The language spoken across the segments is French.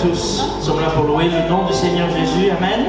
tous. Nous sommes là pour louer le nom du Seigneur Jésus. Amen.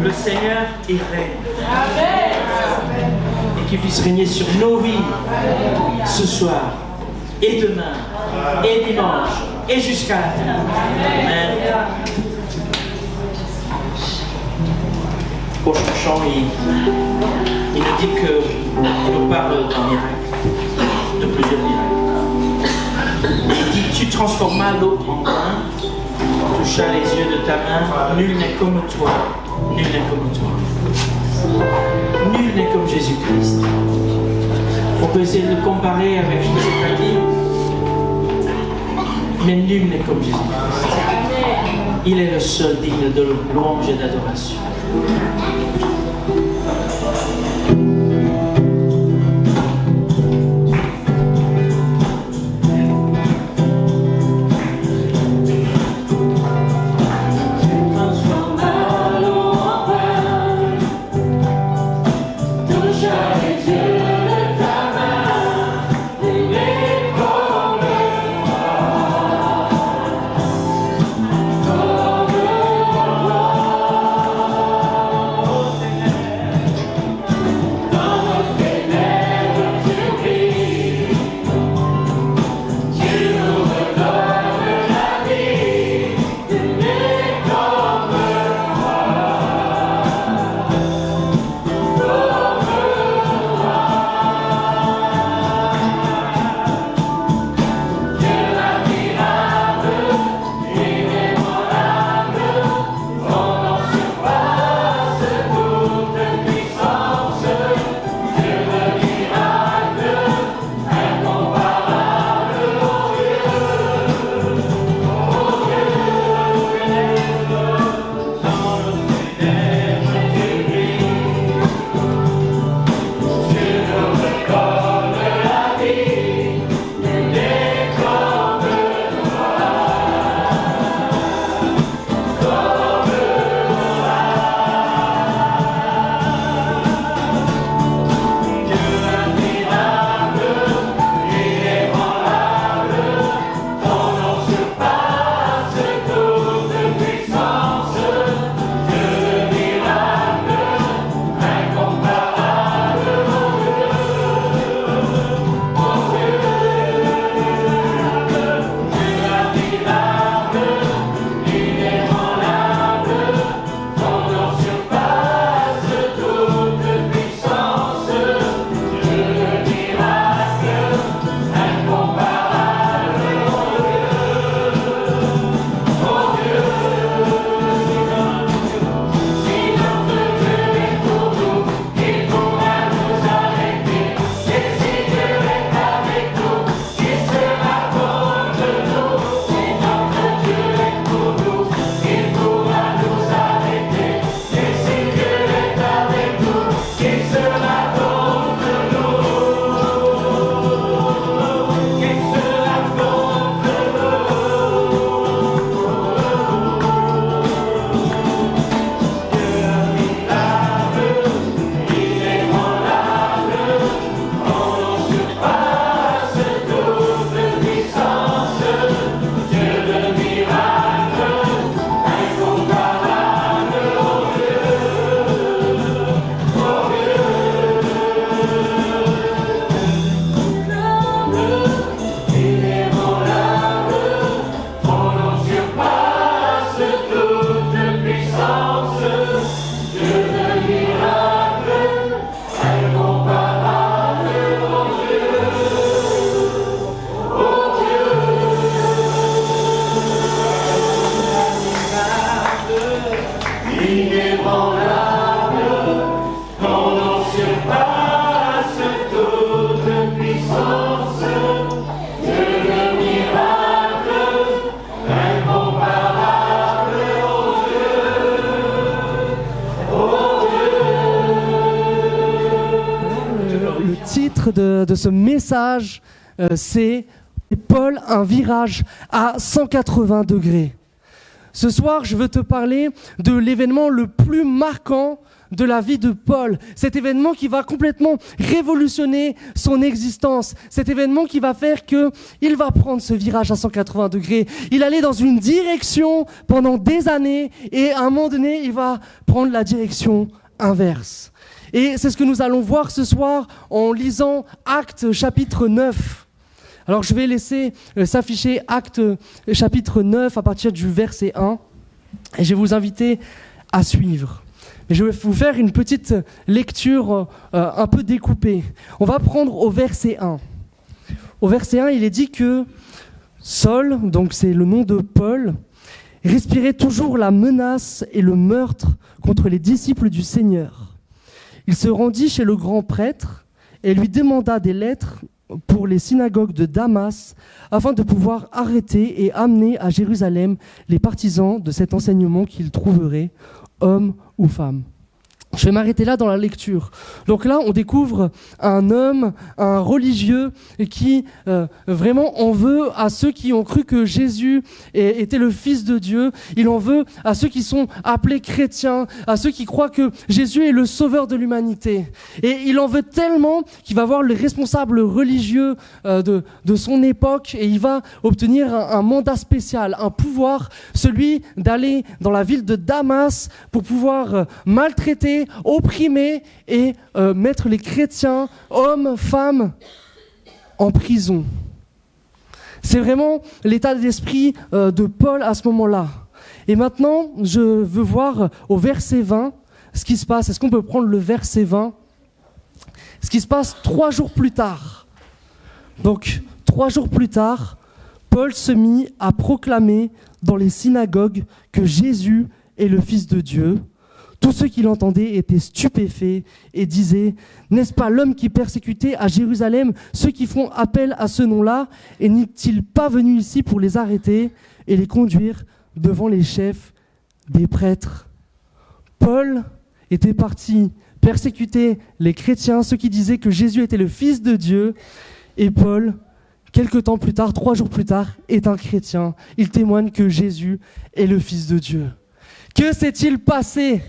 Le Seigneur, il règne. Et qu'il puisse régner sur nos vies ce soir, et demain, et dimanche, et jusqu'à la fin. Amen. Au prochain chant, il nous dit qu'il nous parle d'un miracle, de plusieurs miracles. Il dit, tu transformas l'eau en vin, toucha les yeux de ta main, nul n'est comme toi. Nul n'est comme toi. Nul n'est comme Jésus-Christ. On peut essayer de le comparer avec je ne sais pas qui, mais nul n'est comme Jésus-Christ. Il est le seul digne de louange et d'adoration. de ce message, c'est Paul, un virage à 180 degrés. Ce soir, je veux te parler de l'événement le plus marquant de la vie de Paul. Cet événement qui va complètement révolutionner son existence. Cet événement qui va faire qu'il va prendre ce virage à 180 degrés. Il allait dans une direction pendant des années et à un moment donné, il va prendre la direction inverse. Et c'est ce que nous allons voir ce soir en lisant Actes chapitre 9. Alors je vais laisser s'afficher Actes chapitre 9 à partir du verset 1 et je vais vous inviter à suivre. Mais je vais vous faire une petite lecture un peu découpée. On va prendre au verset 1. Au verset 1, il est dit que Saul, donc c'est le nom de Paul, respirait toujours la menace et le meurtre contre les disciples du Seigneur. Il se rendit chez le grand prêtre et lui demanda des lettres pour les synagogues de Damas afin de pouvoir arrêter et amener à Jérusalem les partisans de cet enseignement qu'il trouverait, hommes ou femmes. Je vais m'arrêter là dans la lecture. Donc là, on découvre un homme, un religieux qui vraiment en veut à ceux qui ont cru que Jésus était le Fils de Dieu. Il en veut à ceux qui sont appelés chrétiens, à ceux qui croient que Jésus est le sauveur de l'humanité. Et il en veut tellement qu'il va voir le responsable religieux de son époque et il va obtenir un mandat spécial, un pouvoir, celui d'aller dans la ville de Damas pour pouvoir maltraiter, opprimer et mettre les chrétiens, hommes, femmes, en prison. C'est vraiment l'état d'esprit de Paul à ce moment-là. Et maintenant, je veux voir au verset 20 ce qui se passe. Est-ce qu'on peut prendre le verset 20 ? Ce qui se passe 3 jours plus tard. Donc, 3 jours plus tard, Paul se mit à proclamer dans les synagogues que Jésus est le Fils de Dieu. Tous ceux qui l'entendaient étaient stupéfaits et disaient « N'est-ce pas l'homme qui persécutait à Jérusalem ceux qui font appel à ce nom-là ? Et n'est-il pas venu ici pour les arrêter et les conduire devant les chefs des prêtres ?» Paul était parti persécuter les chrétiens, ceux qui disaient que Jésus était le Fils de Dieu. Et Paul, quelque temps plus tard, 3 jours plus tard, est un chrétien. Il témoigne que Jésus est le Fils de Dieu. Que s'est-il passé ?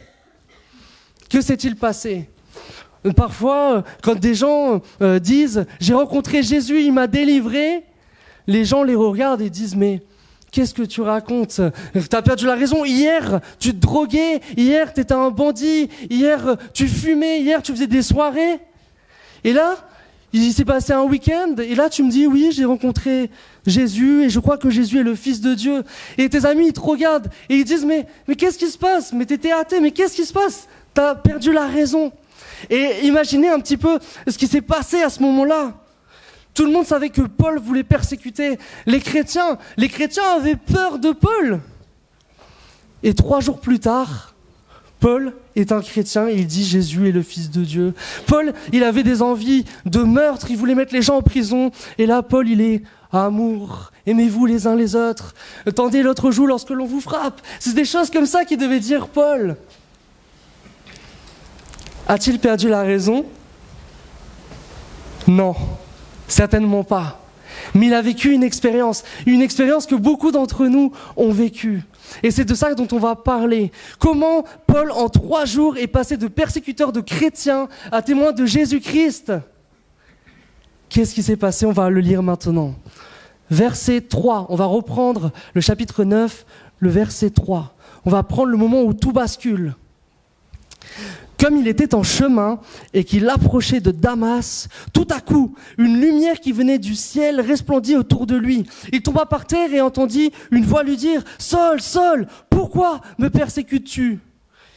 Que s'est-il passé ? Parfois, quand des gens disent « J'ai rencontré Jésus, il m'a délivré », les gens les regardent et disent « Mais qu'est-ce que tu racontes ? T'as perdu la raison. Hier, tu te droguais. Hier, t'étais un bandit. Hier, tu fumais. Hier, tu faisais des soirées. » Et là, il s'est passé un week-end. Et là, tu me dis « Oui, j'ai rencontré Jésus et je crois que Jésus est le Fils de Dieu. » Et tes amis, ils te regardent et ils disent « Mais qu'est-ce qui se passe ? Mais t'étais athée. Mais qu'est-ce qui se passe ? T'as perdu la raison. » Et imaginez un petit peu ce qui s'est passé à ce moment-là. Tout le monde savait que Paul voulait persécuter les chrétiens. Les chrétiens avaient peur de Paul. Et 3 jours plus tard, Paul est un chrétien et il dit Jésus est le Fils de Dieu. Paul, il avait des envies de meurtre, il voulait mettre les gens en prison. Et là, Paul, il est amour, aimez-vous les uns les autres. Tendez l'autre joue lorsque l'on vous frappe. C'est des choses comme ça qu'il devait dire Paul. A-t-il perdu la raison ? Non, certainement pas. Mais il a vécu une expérience que beaucoup d'entre nous ont vécue. Et c'est de ça dont on va parler. Comment Paul, en 3 jours, est passé de persécuteur de chrétiens à témoin de Jésus-Christ. Qu'est-ce qui s'est passé ? On va le lire maintenant. Verset 3, on va reprendre le chapitre 9, le verset 3. On va prendre le moment où tout bascule. Comme il était en chemin et qu'il approchait de Damas, tout à coup, une lumière qui venait du ciel resplendit autour de lui. Il tomba par terre et entendit une voix lui dire « Saul, Saul, pourquoi me persécutes-tu »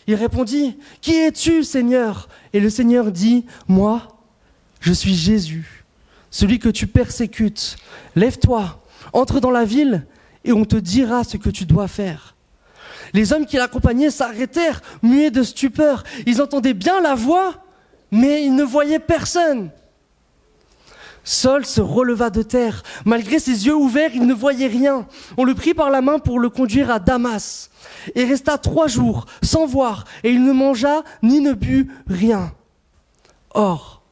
Il répondit « Qui es-tu, Seigneur ?» Et le Seigneur dit « Moi, je suis Jésus, celui que tu persécutes. Lève-toi, entre dans la ville et on te dira ce que tu dois faire. » Les hommes qui l'accompagnaient s'arrêtèrent, muets de stupeur. Ils entendaient bien la voix, mais ils ne voyaient personne. Saul se releva de terre. Malgré ses yeux ouverts, il ne voyait rien. On le prit par la main pour le conduire à Damas. Et resta 3 jours sans voir, et il ne mangea ni ne but rien. Or,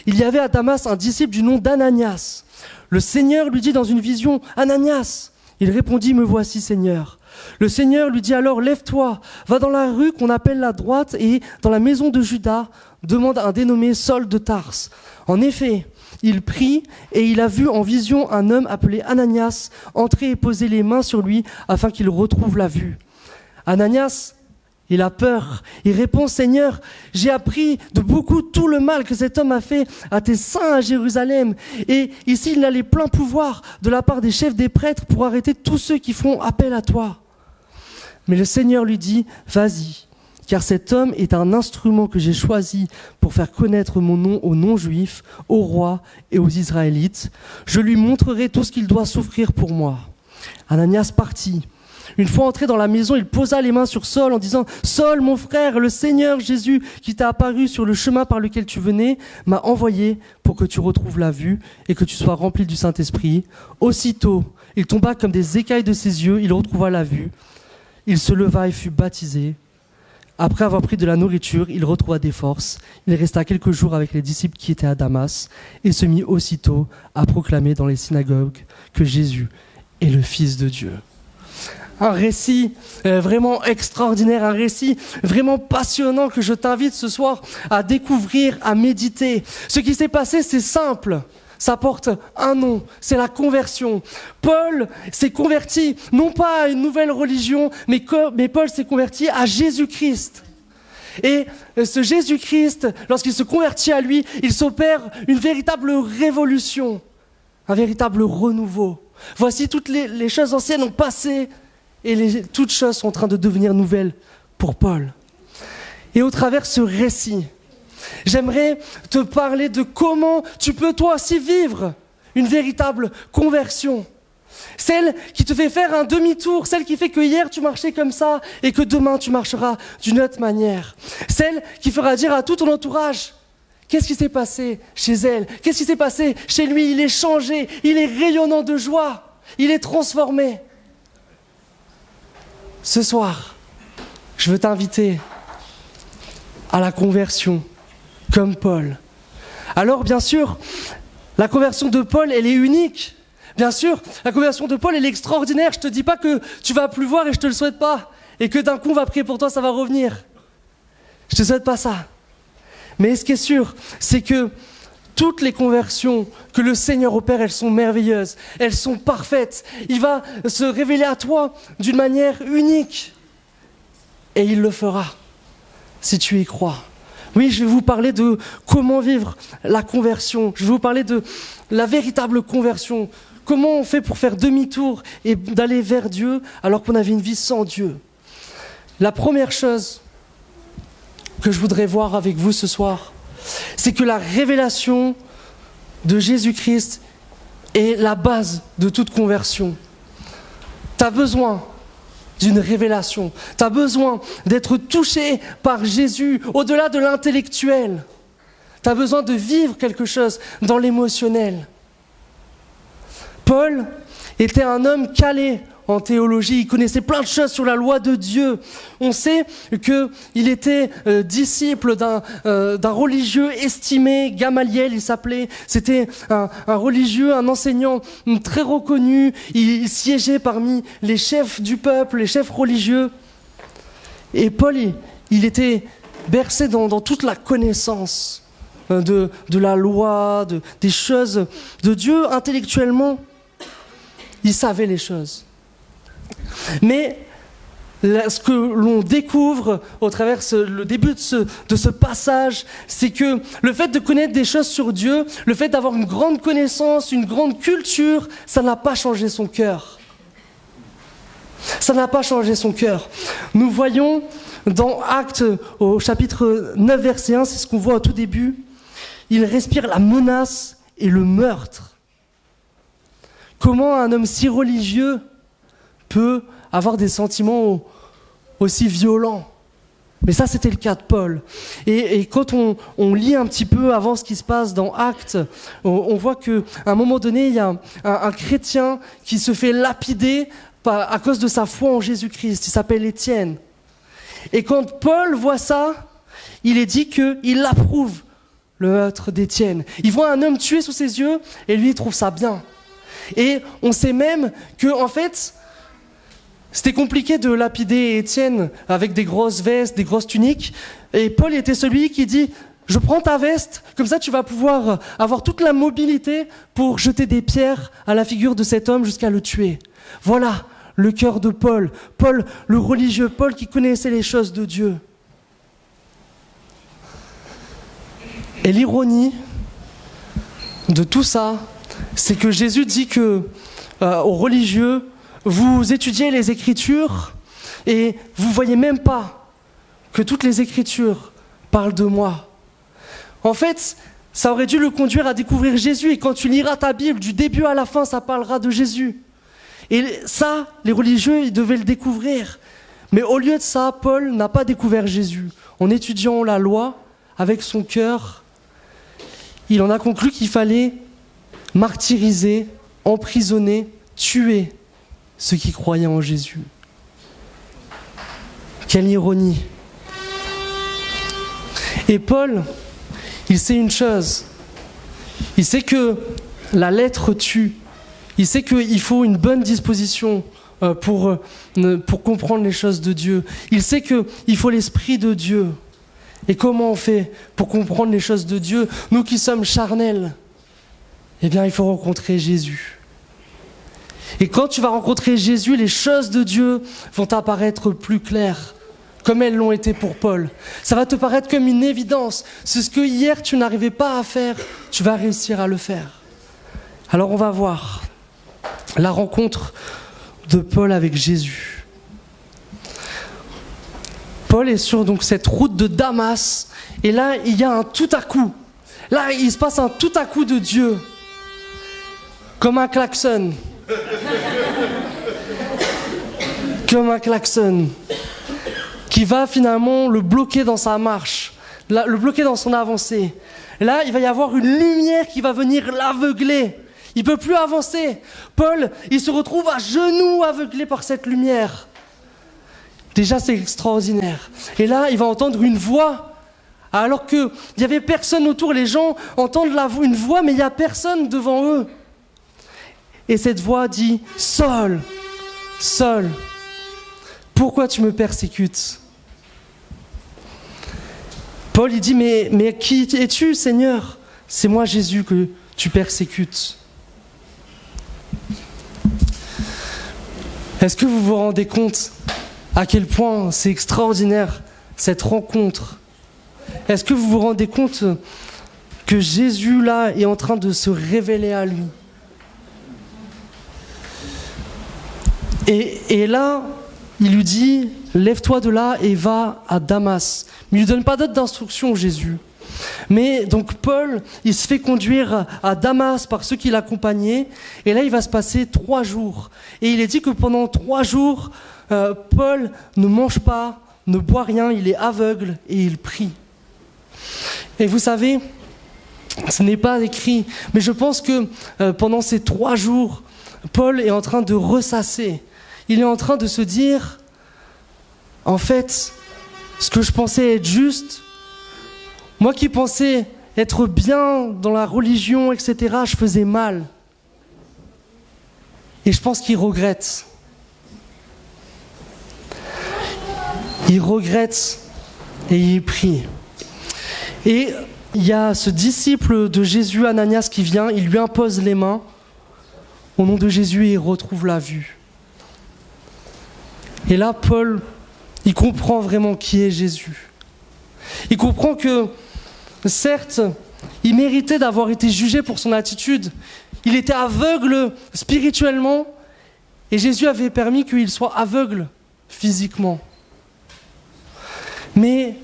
Il y avait à Damas un disciple du nom d'Ananias. Le Seigneur lui dit dans une vision, « Ananias !» Il répondit, « Me voici, Seigneur. » Le Seigneur lui dit alors, « Lève-toi, va dans la rue qu'on appelle la droite et dans la maison de Judas, demande un dénommé Saul de Tarse. » En effet, il prit et il a vu en vision un homme appelé Ananias entrer et poser les mains sur lui afin qu'il retrouve la vue. Ananias, il a peur. Il répond, « Seigneur, j'ai appris de beaucoup tout le mal que cet homme a fait à tes saints à Jérusalem. Et ici, il a les pleins pouvoirs de la part des chefs des prêtres pour arrêter tous ceux qui font appel à toi. » Mais le Seigneur lui dit, « Vas-y, car cet homme est un instrument que j'ai choisi pour faire connaître mon nom aux non-juifs, aux rois et aux Israélites. Je lui montrerai tout ce qu'il doit souffrir pour moi. » Ananias partit. Une fois entré dans la maison, il posa les mains sur Saul en disant, « Saul, mon frère, le Seigneur Jésus qui t'a apparu sur le chemin par lequel tu venais, m'a envoyé pour que tu retrouves la vue et que tu sois rempli du Saint-Esprit. » Aussitôt, il tomba comme des écailles de ses yeux, il retrouva la vue. Il se leva et fut baptisé. Après avoir pris de la nourriture, il retrouva des forces. Il resta quelques jours avec les disciples qui étaient à Damas et se mit aussitôt à proclamer dans les synagogues que Jésus est le Fils de Dieu. Un récit vraiment extraordinaire, un récit vraiment passionnant que je t'invite ce soir à découvrir, à méditer. Ce qui s'est passé, c'est simple. Ça porte un nom, c'est la conversion. Paul s'est converti, non pas à une nouvelle religion, mais Paul s'est converti à Jésus-Christ. Et ce Jésus-Christ, lorsqu'il se convertit à lui, il s'opère une véritable révolution, un véritable renouveau. Voici, toutes les choses anciennes ont passé et toutes choses sont en train de devenir nouvelles pour Paul. Et au travers de ce récit, j'aimerais te parler de comment tu peux toi aussi vivre une véritable conversion. Celle qui te fait faire un demi-tour, celle qui fait que hier tu marchais comme ça et que demain tu marcheras d'une autre manière. Celle qui fera dire à tout ton entourage, qu'est-ce qui s'est passé chez elle? Qu'est-ce qui s'est passé chez lui? Il est changé, il est rayonnant de joie, il est transformé. Ce soir, je veux t'inviter à la conversion. Comme Paul. Alors, bien sûr, la conversion de Paul, elle est unique. Bien sûr, la conversion de Paul, elle est extraordinaire. Je te dis pas que tu vas plus voir et je te le souhaite pas. Et que d'un coup, on va prier pour toi, ça va revenir. Je te souhaite pas ça. Mais ce qui est sûr, c'est que toutes les conversions que le Seigneur opère, elles sont merveilleuses. Elles sont parfaites. Il va se révéler à toi d'une manière unique. Et il le fera, si tu y crois. Oui, je vais vous parler de comment vivre la conversion. Je vais vous parler de la véritable conversion. Comment on fait pour faire demi-tour et d'aller vers Dieu alors qu'on avait une vie sans Dieu. La première chose que je voudrais voir avec vous ce soir, c'est que la révélation de Jésus-Christ est la base de toute conversion. Tu as besoin d'une révélation. Tu as besoin d'être touché par Jésus au-delà de l'intellectuel. Tu as besoin de vivre quelque chose dans l'émotionnel. Paul était un homme calé en théologie. Il connaissait plein de choses sur la loi de Dieu. On sait qu'il était disciple d'un religieux estimé, Gamaliel il s'appelait. C'était un religieux, un enseignant très reconnu. Il siégeait parmi les chefs du peuple, les chefs religieux. Et Paul, il était bercé dans toute la connaissance de la loi, des choses de Dieu intellectuellement. Il savait les choses. Mais ce que l'on découvre au travers le début de ce passage, c'est que le fait de connaître des choses sur Dieu, le fait d'avoir une grande connaissance, une grande culture, ça n'a pas changé son cœur. Ça n'a pas changé son cœur. Nous voyons dans Actes, au chapitre 9, verset 1, c'est ce qu'on voit au tout début, il respire la menace et le meurtre. Comment un homme si religieux peut avoir des sentiments aussi violents? Mais ça, c'était le cas de Paul. Et quand on lit un petit peu avant ce qui se passe dans Actes, on voit qu'à un moment donné, il y a un chrétien qui se fait lapider à cause de sa foi en Jésus-Christ. Il s'appelle Étienne. Et quand Paul voit ça, il est dit qu'il approuve le meurtre d'Étienne. Il voit un homme tué sous ses yeux et lui, il trouve ça bien. Et on sait même que, en fait, c'était compliqué de lapider Étienne avec des grosses vestes, des grosses tuniques. Et Paul était celui qui dit « Je prends ta veste, comme ça tu vas pouvoir avoir toute la mobilité pour jeter des pierres à la figure de cet homme jusqu'à le tuer. » Voilà le cœur de Paul. Paul, le religieux, Paul qui connaissait les choses de Dieu. Et l'ironie de tout ça, c'est que Jésus dit aux religieux, vous étudiez les Écritures et vous ne voyez même pas que toutes les Écritures parlent de moi. En fait, ça aurait dû le conduire à découvrir Jésus, et quand tu liras ta Bible, du début à la fin, ça parlera de Jésus. Et ça, les religieux, ils devaient le découvrir. Mais au lieu de ça, Paul n'a pas découvert Jésus. En étudiant la loi, avec son cœur, il en a conclu qu'il fallait martyriser, emprisonner, tuer ceux qui croyaient en Jésus. Quelle ironie! Et Paul, il sait une chose. Il sait que la lettre tue. Il sait qu'il faut une bonne disposition pour comprendre les choses de Dieu. Il sait qu'il faut l'Esprit de Dieu. Et comment on fait pour comprendre les choses de Dieu, nous qui sommes charnels? Eh bien, il faut rencontrer Jésus. Et quand tu vas rencontrer Jésus, les choses de Dieu vont apparaître plus claires, comme elles l'ont été pour Paul. Ça va te paraître comme une évidence. C'est ce que hier tu n'arrivais pas à faire, tu vas réussir à le faire. Alors on va voir la rencontre de Paul avec Jésus. Paul est sur donc cette route de Damas, et là il y a un tout à coup. Là il se passe un tout à coup de Dieu, comme un klaxon. Comme un klaxon qui va finalement le bloquer dans sa marche, le bloquer dans son avancée. Là, il va y avoir une lumière qui va venir l'aveugler. Il ne peut plus avancer. Paul, il se retrouve à genoux aveuglé par cette lumière. Déjà, c'est extraordinaire. Et là, il va entendre une voix. Alors qu'il n'y avait personne autour, les gens entendent une voix, mais il n'y a personne devant eux. Et cette voix dit « Saul, Saul, pourquoi tu me persécutes ?» Paul, il dit « Mais qui es-tu, Seigneur ? C'est moi, Jésus, que tu persécutes. » Est-ce que vous vous rendez compte à quel point c'est extraordinaire, cette rencontre? Est-ce que vous vous rendez compte que Jésus, là, est en train de se révéler à lui? Et là, il lui dit, lève-toi de là et va à Damas. Mais il ne lui donne pas d'autres instructions, Jésus. Mais donc Paul, il se fait conduire à Damas par ceux qui l'accompagnaient. Et là, il va se passer 3 jours. Et il est dit que pendant 3 jours, Paul ne mange pas, ne boit rien, il est aveugle et il prie. Et vous savez, ce n'est pas écrit, mais je pense que pendant ces 3 jours, Paul est en train de ressasser. Il est en train de se dire, en fait, ce que je pensais être juste, moi qui pensais être bien dans la religion, etc., je faisais mal. Et je pense qu'il regrette. Il regrette et il prie. Et il y a ce disciple de Jésus, Ananias, qui vient, il lui impose les mains au nom de Jésus et il retrouve la vue. Et là, Paul, il comprend vraiment qui est Jésus. Il comprend que, certes, il méritait d'avoir été jugé pour son attitude. Il était aveugle spirituellement et Jésus avait permis qu'il soit aveugle physiquement. Mais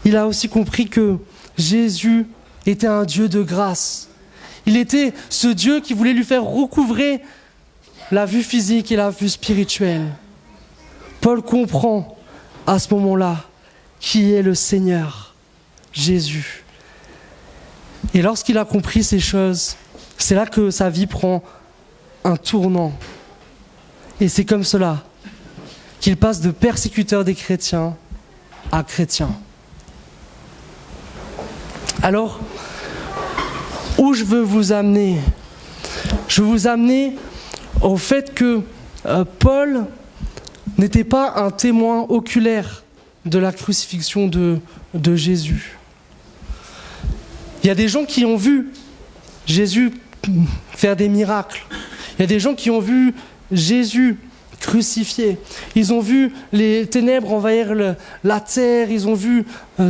il a aussi compris que Jésus était un Dieu de grâce. Il était ce Dieu qui voulait lui faire recouvrer la vue physique et la vue spirituelle. Paul comprend à ce moment-là qui est le Seigneur, Jésus. Et lorsqu'il a compris ces choses, c'est là que sa vie prend un tournant. Et c'est comme cela qu'il passe de persécuteur des chrétiens à chrétien. Alors, où je veux vous amener? Je veux vous amener au fait que Paul n'était pas un témoin oculaire de la crucifixion de Jésus. Il y a des gens qui ont vu Jésus faire des miracles. Il y a des gens qui ont vu Jésus crucifié. Ils ont vu les ténèbres envahir la terre. Ils ont vu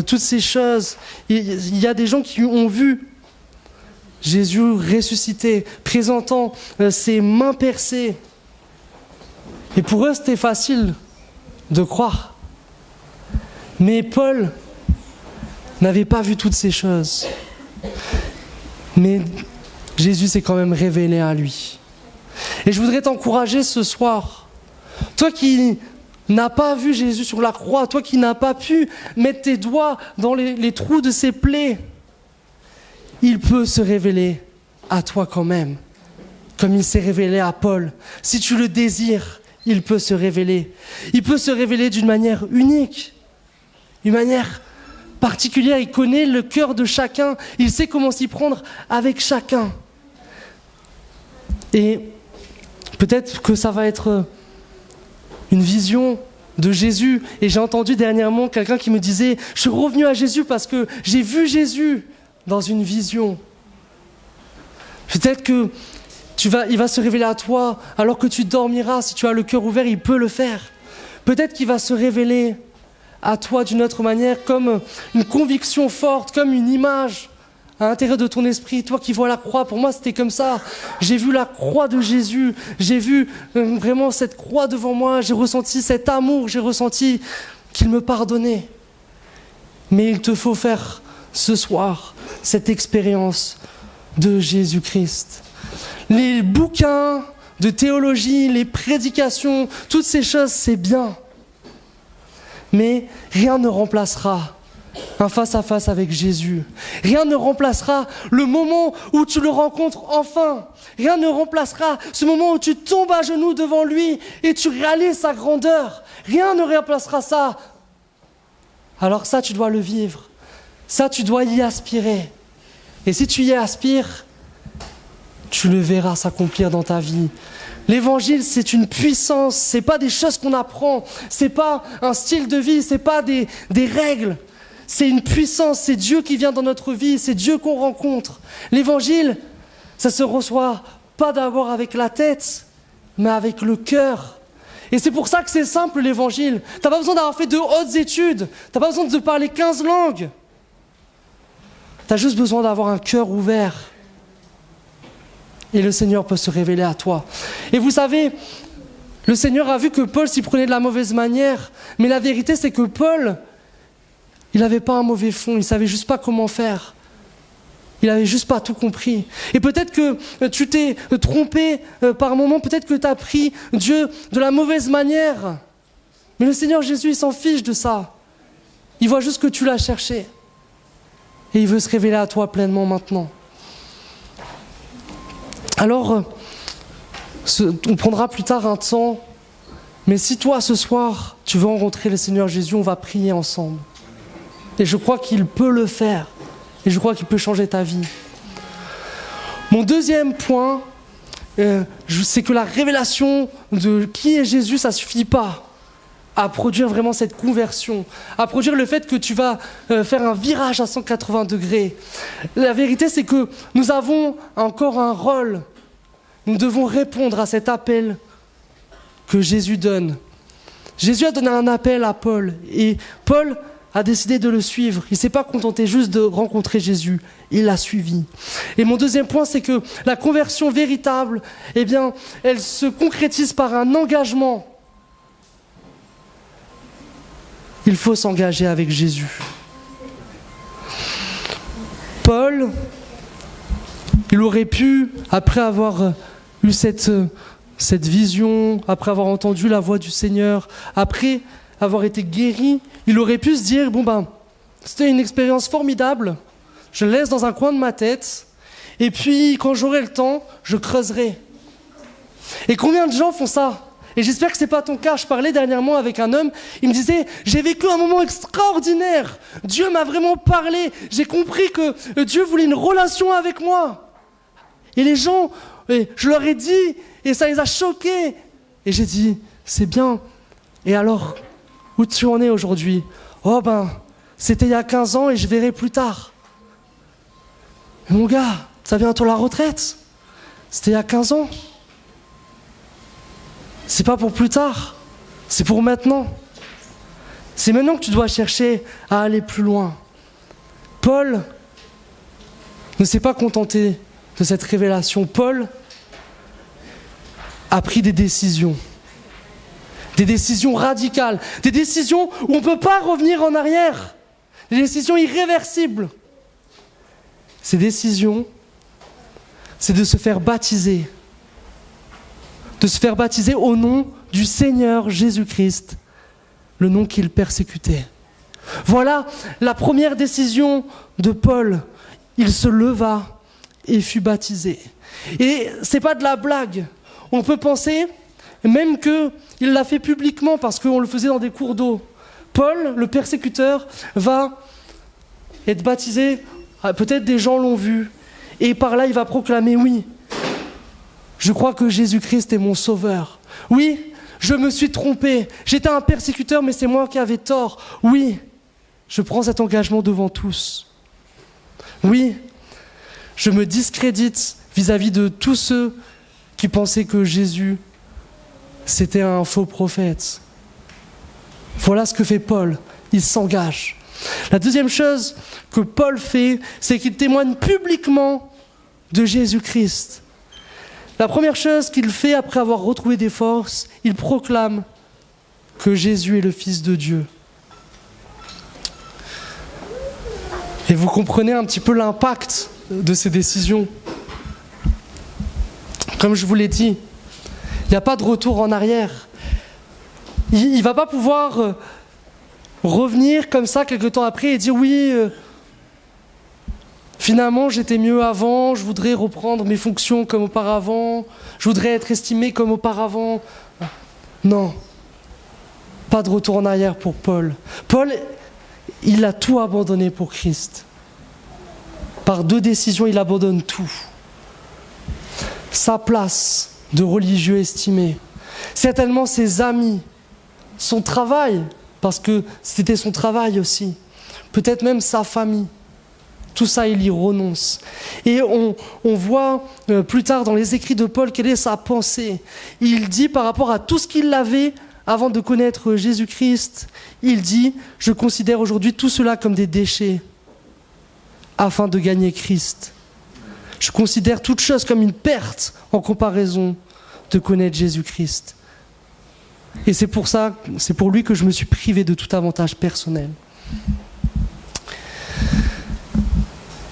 toutes ces choses. Il y a des gens qui ont vu Jésus ressuscité, présentant ses mains percées. Et pour eux, c'était facile de croire. Mais Paul n'avait pas vu toutes ces choses. Mais Jésus s'est quand même révélé à lui. Et je voudrais t'encourager ce soir. Toi qui n'as pas vu Jésus sur la croix, toi qui n'as pas pu mettre tes doigts dans les trous de ses plaies, il peut se révéler à toi quand même, comme il s'est révélé à Paul. Si tu le désires, il peut se révéler. Il peut se révéler d'une manière unique, d'une manière particulière. Il connaît le cœur de chacun, il sait comment s'y prendre avec chacun. Et peut-être que ça va être une vision de Jésus. Et j'ai entendu dernièrement quelqu'un qui me disait « Je suis revenu à Jésus parce que j'ai vu Jésus dans une vision. » Peut-être que il va se révéler à toi alors que tu dormiras. Si tu as le cœur ouvert, il peut le faire. Peut-être qu'il va se révéler à toi d'une autre manière, comme une conviction forte, comme une image à l'intérieur de ton esprit. Toi qui vois la croix, pour moi c'était comme ça. J'ai vu la croix de Jésus, j'ai vu vraiment cette croix devant moi, j'ai ressenti cet amour, j'ai ressenti qu'il me pardonnait. Mais il te faut faire ce soir cette expérience de Jésus-Christ. Les bouquins de théologie, les prédications, toutes ces choses, c'est bien. Mais rien ne remplacera un face-à-face avec Jésus. Rien ne remplacera le moment où tu le rencontres enfin. Rien ne remplacera ce moment où tu tombes à genoux devant lui et tu réalises sa grandeur. Rien ne remplacera ça. Alors ça, tu dois le vivre. Ça, tu dois y aspirer. Et si tu y aspires, tu le verras s'accomplir dans ta vie. L'évangile, c'est une puissance, c'est pas des choses qu'on apprend, c'est pas un style de vie, c'est pas des règles. C'est une puissance, c'est Dieu qui vient dans notre vie, c'est Dieu qu'on rencontre. L'évangile, ça se reçoit pas d'abord avec la tête, mais avec le cœur. Et c'est pour ça que c'est simple l'évangile. T'as pas besoin d'avoir fait de hautes études, t'as pas besoin de parler 15 langues. T'as juste besoin d'avoir un cœur ouvert. Et le Seigneur peut se révéler à toi. Et vous savez, le Seigneur a vu que Paul s'y prenait de la mauvaise manière. Mais la vérité, c'est que Paul, il n'avait pas un mauvais fond. Il savait juste pas comment faire. Il n'avait juste pas tout compris. Et peut-être que tu t'es trompé par moment. Peut-être que tu as pris Dieu de la mauvaise manière. Mais le Seigneur Jésus, il s'en fiche de ça. Il voit juste que tu l'as cherché. Et il veut se révéler à toi pleinement maintenant. Alors, on prendra plus tard un temps, mais si toi, ce soir, tu veux rencontrer le Seigneur Jésus, on va prier ensemble. Et je crois qu'il peut le faire, et je crois qu'il peut changer ta vie. Mon deuxième point, c'est que la révélation de qui est Jésus, ça ne suffit pas à produire vraiment cette conversion, à produire le fait que tu vas faire un virage à 180 degrés. La vérité, c'est que nous avons encore un rôle. Nous devons répondre à cet appel que Jésus donne. Jésus a donné un appel à Paul et Paul a décidé de le suivre. Il ne s'est pas contenté juste de rencontrer Jésus, il l'a suivi. Et mon deuxième point, c'est que la conversion véritable, eh bien, elle se concrétise par un engagement. Il faut s'engager avec Jésus. Paul, il aurait pu, après avoir eu cette vision, après avoir entendu la voix du Seigneur, après avoir été guéri, il aurait pu se dire, c'était une expérience formidable, je le laisse dans un coin de ma tête, et puis quand j'aurai le temps, je creuserai. Et combien de gens font ça ? Et j'espère que ce n'est pas ton cas. Je parlais dernièrement avec un homme, il me disait « J'ai vécu un moment extraordinaire. Dieu m'a vraiment parlé. J'ai compris que Dieu voulait une relation avec moi. » Et les gens, je leur ai dit, et ça les a choqués. Et j'ai dit « C'est bien. Et alors, où tu en es aujourd'hui ?»« Oh ben, c'était il y a 15 ans et je verrai plus tard. » Mon gars, ça vient bientôt la retraite. C'était il y a 15 ans. C'est pas pour plus tard, c'est pour maintenant. C'est maintenant que tu dois chercher à aller plus loin. Paul ne s'est pas contenté de cette révélation. Paul a pris des décisions radicales, des décisions où on ne peut pas revenir en arrière, des décisions irréversibles. Ces décisions, c'est de se faire baptiser. De se faire baptiser au nom du Seigneur Jésus-Christ, le nom qu'il persécutait. Voilà la première décision de Paul. Il se leva et fut baptisé. Et c'est pas de la blague. On peut penser même qu'il l'a fait publiquement parce qu'on le faisait dans des cours d'eau. Paul, le persécuteur, va être baptisé. Peut-être des gens l'ont vu. Et par là, il va proclamer, oui, je crois que Jésus-Christ est mon sauveur. Oui, je me suis trompé. J'étais un persécuteur, mais c'est moi qui avais tort. Oui, je prends cet engagement devant tous. Oui, je me discrédite vis-à-vis de tous ceux qui pensaient que Jésus, c'était un faux prophète. Voilà ce que fait Paul. Il s'engage. La deuxième chose que Paul fait, c'est qu'il témoigne publiquement de Jésus-Christ. La première chose qu'il fait après avoir retrouvé des forces, il proclame que Jésus est le Fils de Dieu. Et vous comprenez un petit peu l'impact de ces décisions. Comme je vous l'ai dit, il n'y a pas de retour en arrière. Il ne va pas pouvoir revenir comme ça quelque temps après et dire oui, finalement j'étais mieux avant, je voudrais reprendre mes fonctions comme auparavant, je voudrais être estimé comme auparavant. Non, pas de retour en arrière pour Paul. Paul, il a tout abandonné pour Christ. Par 2 décisions, il abandonne tout. Sa place de religieux estimé, certainement ses amis, son travail, parce que c'était son travail aussi, peut-être même sa famille. Tout ça, il y renonce. Et on voit plus tard dans les écrits de Paul quelle est sa pensée. Il dit par rapport à tout ce qu'il avait avant de connaître Jésus-Christ, il dit « Je considère aujourd'hui tout cela comme des déchets afin de gagner Christ. Je considère toute chose comme une perte en comparaison de connaître Jésus-Christ. » Et c'est pour lui que je me suis privé de tout avantage personnel.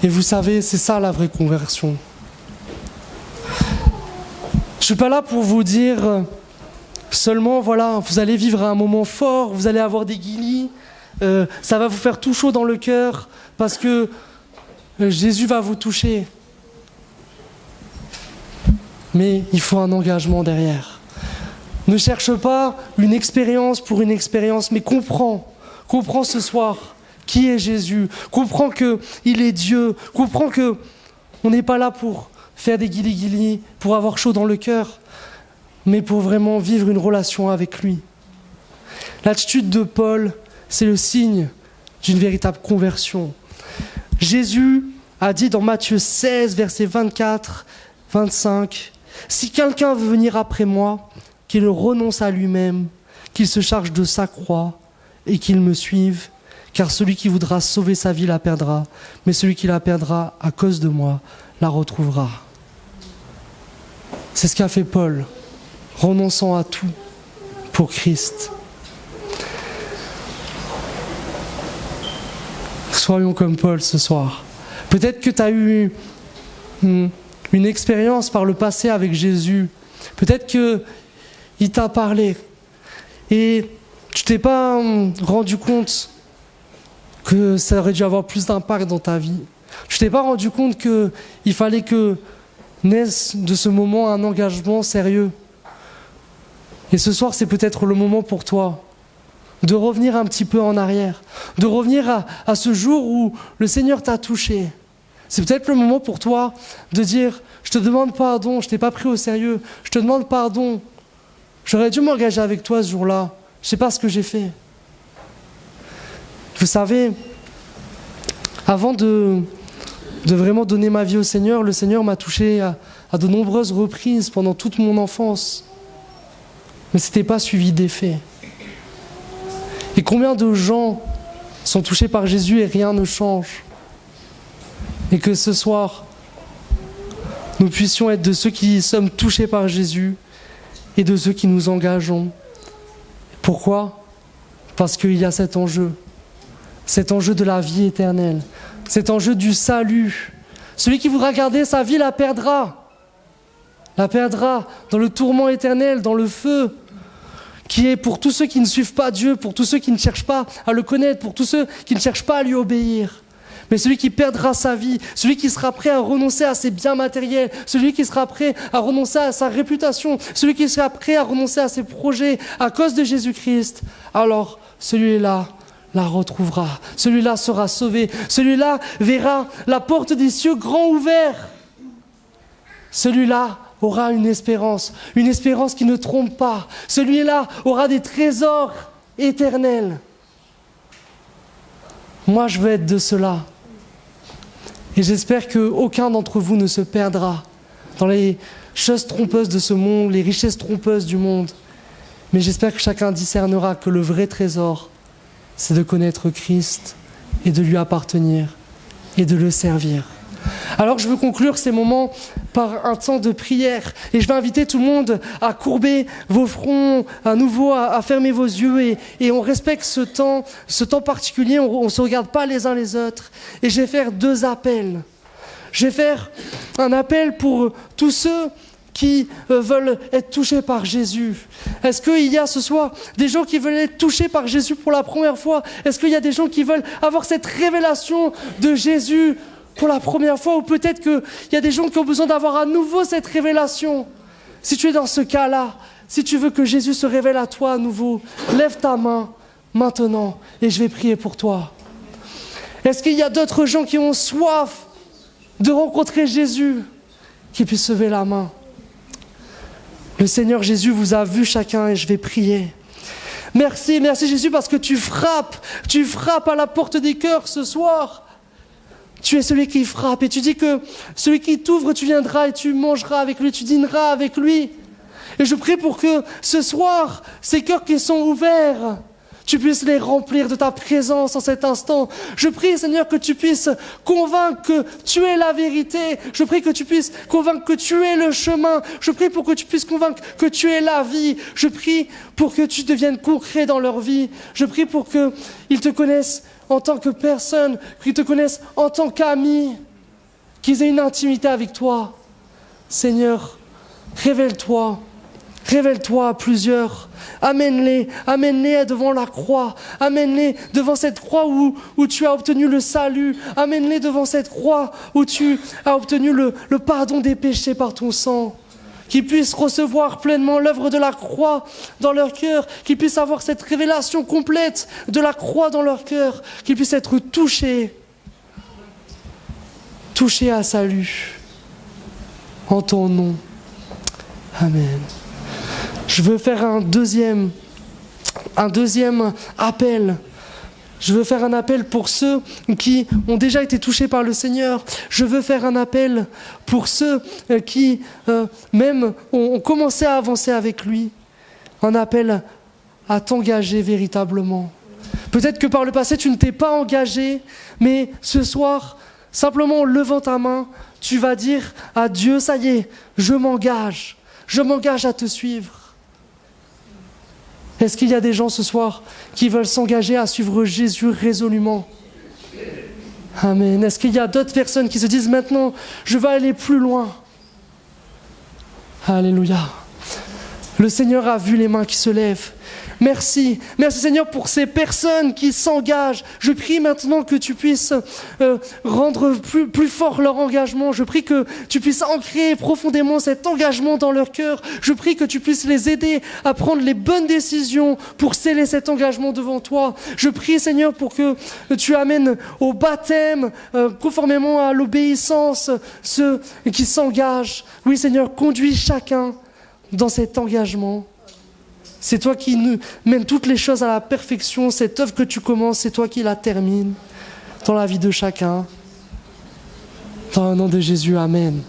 Et vous savez, c'est ça la vraie conversion. Je ne suis pas là pour vous dire seulement, voilà, vous allez vivre un moment fort, vous allez avoir des guilis, ça va vous faire tout chaud dans le cœur parce que Jésus va vous toucher. Mais il faut un engagement derrière. Ne cherche pas une expérience pour une expérience, mais comprends ce soir qui est Jésus, comprends qu'il est Dieu, comprends qu'on n'est pas là pour faire des guilis-guilis, pour avoir chaud dans le cœur, mais pour vraiment vivre une relation avec lui. L'attitude de Paul, c'est le signe d'une véritable conversion. Jésus a dit dans Matthieu 16, versets 24, 25, « Si quelqu'un veut venir après moi, qu'il renonce à lui-même, qu'il se charge de sa croix et qu'il me suive, car celui qui voudra sauver sa vie la perdra, mais celui qui la perdra à cause de moi la retrouvera. » C'est ce qu'a fait Paul, renonçant à tout pour Christ. Soyons comme Paul ce soir. Peut-être que tu as eu une expérience par le passé avec Jésus. Peut-être qu'il t'a parlé et tu t'es pas rendu compte que ça aurait dû avoir plus d'impact dans ta vie. Tu t'es pas rendu compte qu'il fallait que naisse de ce moment un engagement sérieux. Et ce soir, c'est peut-être le moment pour toi de revenir un petit peu en arrière, de revenir à ce jour où le Seigneur t'a touché. C'est peut-être le moment pour toi de dire « Je te demande pardon, je ne t'ai pas pris au sérieux, je te demande pardon. J'aurais dû m'engager avec toi ce jour-là, je ne sais pas ce que j'ai fait. » Vous savez, avant de vraiment donner ma vie au Seigneur, le Seigneur m'a touché à de nombreuses reprises pendant toute mon enfance. Mais ce n'était pas suivi d'effet. Et combien de gens sont touchés par Jésus et rien ne change? Et que ce soir, nous puissions être de ceux qui sommes touchés par Jésus et de ceux qui nous engageons. Pourquoi? Parce qu'il y a cet enjeu de la vie éternelle, cet enjeu du salut. Celui qui voudra garder sa vie la perdra dans le tourment éternel, dans le feu, qui est pour tous ceux qui ne suivent pas Dieu, pour tous ceux qui ne cherchent pas à le connaître, pour tous ceux qui ne cherchent pas à lui obéir. Mais celui qui perdra sa vie, celui qui sera prêt à renoncer à ses biens matériels, celui qui sera prêt à renoncer à sa réputation, celui qui sera prêt à renoncer à ses projets à cause de Jésus-Christ, alors celui-là la retrouvera, celui-là sera sauvé, celui-là verra la porte des cieux grand ouverte. Celui-là aura une espérance qui ne trompe pas. Celui-là aura des trésors éternels. Moi, je veux être de cela. Et j'espère qu'aucun d'entre vous ne se perdra dans les choses trompeuses de ce monde, les richesses trompeuses du monde. Mais j'espère que chacun discernera que le vrai trésor, c'est de connaître Christ et de lui appartenir et de le servir. Alors je veux conclure ces moments par un temps de prière et je vais inviter tout le monde à courber vos fronts, à nouveau à fermer vos yeux et on respecte ce temps particulier, on ne se regarde pas les uns les autres et je vais faire 2 appels. Je vais faire un appel pour tous ceux qui veulent être touchés par Jésus. Est-ce qu'il y a ce soir des gens qui veulent être touchés par Jésus pour la première fois? Est-ce qu'il y a des gens qui veulent avoir cette révélation de Jésus pour la première fois? Ou peut-être qu'il y a des gens qui ont besoin d'avoir à nouveau cette révélation. Si tu es dans ce cas-là, si tu veux que Jésus se révèle à toi à nouveau, lève ta main maintenant et je vais prier pour toi. Est-ce qu'il y a d'autres gens qui ont soif de rencontrer Jésus, qui puissent lever la main? Le Seigneur Jésus vous a vu chacun et je vais prier. Merci Jésus parce que tu frappes à la porte des cœurs ce soir. Tu es celui qui frappe et tu dis que celui qui t'ouvre, tu viendras et tu mangeras avec lui, tu dîneras avec lui. Et je prie pour que ce soir, ces cœurs qui sont ouverts, tu puisses les remplir de ta présence en cet instant. Je prie, Seigneur, que tu puisses convaincre que tu es la vérité. Je prie que tu puisses convaincre que tu es le chemin. Je prie pour que tu puisses convaincre que tu es la vie. Je prie pour que tu deviennes concret dans leur vie. Je prie pour qu'ils te connaissent en tant que personne, qu'ils te connaissent en tant qu'ami, qu'ils aient une intimité avec toi. Seigneur, révèle-toi à plusieurs. Amène-les devant la croix. Amène-les devant cette croix où tu as obtenu le salut. Amène-les devant cette croix où tu as obtenu le pardon des péchés par ton sang. Qu'ils puissent recevoir pleinement l'œuvre de la croix dans leur cœur. Qu'ils puissent avoir cette révélation complète de la croix dans leur cœur. Qu'ils puissent être touchés à salut. En ton nom. Amen. Je veux faire un deuxième appel. Je veux faire un appel pour ceux qui ont déjà été touchés par le Seigneur. Je veux faire un appel pour ceux qui même ont commencé à avancer avec lui. Un appel à t'engager véritablement. Peut-être que par le passé, tu ne t'es pas engagé, mais ce soir, simplement en levant ta main, tu vas dire à Dieu, ça y est, je m'engage à te suivre. Est-ce qu'il y a des gens ce soir qui veulent s'engager à suivre Jésus résolument? Amen. Est-ce qu'il y a d'autres personnes qui se disent maintenant, je vais aller plus loin? Alléluia. Le Seigneur a vu les mains qui se lèvent. Merci. Merci Seigneur pour ces personnes qui s'engagent. Je prie maintenant que tu puisses rendre plus fort leur engagement. Je prie que tu puisses ancrer profondément cet engagement dans leur cœur. Je prie que tu puisses les aider à prendre les bonnes décisions pour sceller cet engagement devant toi. Je prie Seigneur pour que tu amènes au baptême, conformément à l'obéissance, ceux qui s'engagent. Oui Seigneur, conduis chacun dans cet engagement. C'est toi qui nous mènes toutes les choses à la perfection. Cette œuvre que tu commences, c'est toi qui la termines dans la vie de chacun. Dans le nom de Jésus, amen.